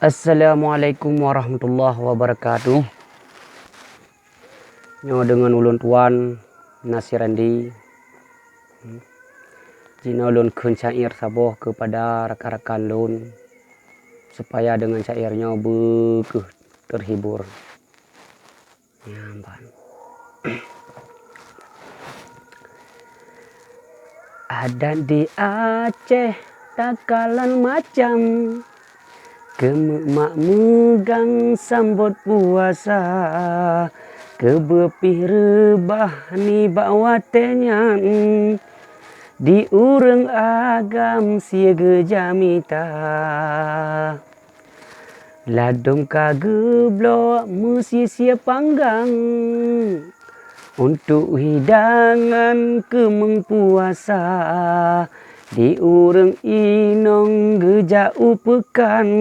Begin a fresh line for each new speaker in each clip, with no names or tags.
Assalamualaikum warahmatullahi wabarakatuh. Nyo dengan ulun tuan Nasirandi. Jina ulun kun syair saboh kepada rakan-rakan ulun supaya dengan syairnya beuh terhibur. Nyamban. Ada di Aceh takalan macam kemak megang sambut puasa kebepih rebah ni bawa tenyan di urang agam siaga jamita ladong kageblo musisia panggang untuk hidangan kemeng puasa di urang inong gejau pekan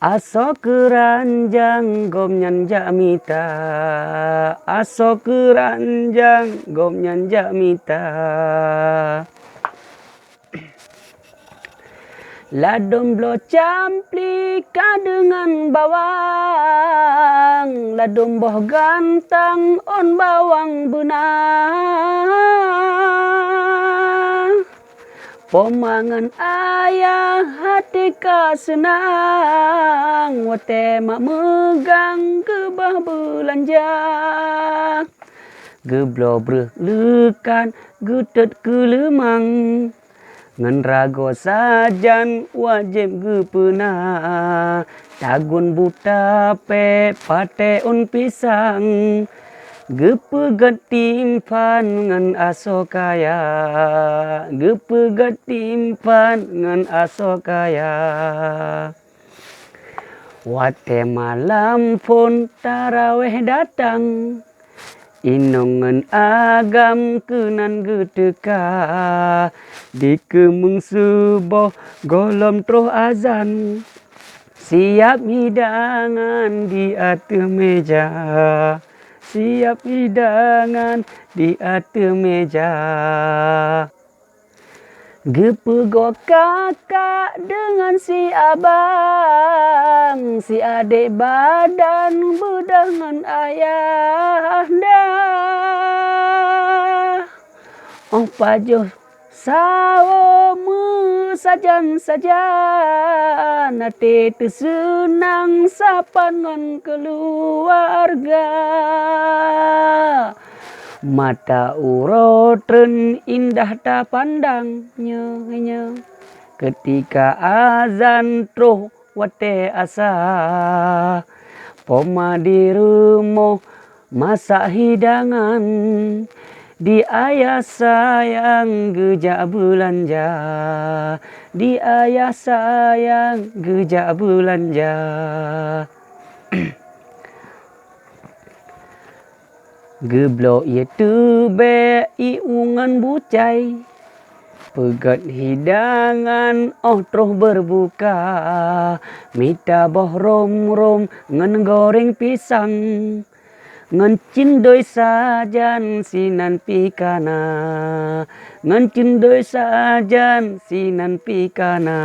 aso keranjang gomnyan jamita aso keranjang gomnyan jamita ladom blo camplika dengan bawang ladom boh gantang on bawang benang pomangan ayah hati ka senang wate mak megang gebah belanja geblo breh lekan gutet kelemang ngan rago sajan wajib gepena tagun buta pe pate on pisang gepegat timpan ngan aso kaya gepegat timpan ngan aso kaya wate malam pun taraweh datang inongan agam kenan gedeka di kemeng subuh golom troh azan siap hidangan di atas meja siap hidangan di atas meja gepego kakak dengan si abang si adik badan bedangan ayah dah oh pajuh sawo sajan nate tersenang sapangan keluarga mata urotren indah tak pandangnya ketika azan troh wate asa poma di rumah masak hidangan di ayah sayang gejak belanja di ayah sayang gejak belanja geblo ia tebe iungan bucai pegat hidangan oh troh berbuka mita boh rom ngan goreng pisang ngan cindoi sajan sinan pikana ngan cindoi sajan sinan pikana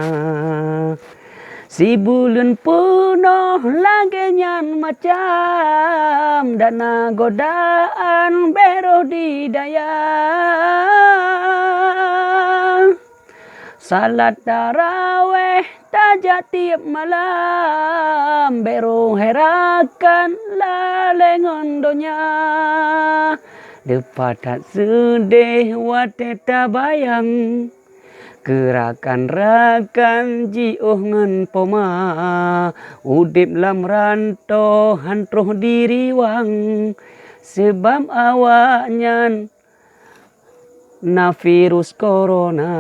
si bulan penuh lagi nyan macam dana godaan beroh di daya salat taraweh tajak tiap malam beroh herakan lalengon donya depatat sedih wate tabayang gerakan rakan jiuh ngan poma udip lam ranto hantroh diriwang sebab awaknya na virus corona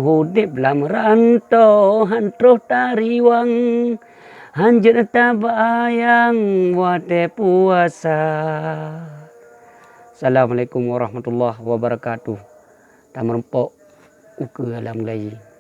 udip lam ranto hantroh tariwang hanjir tabayang wate puasa. Assalamualaikum warahmatullahi wabarakatuh. Tamerempok uke alam gayi.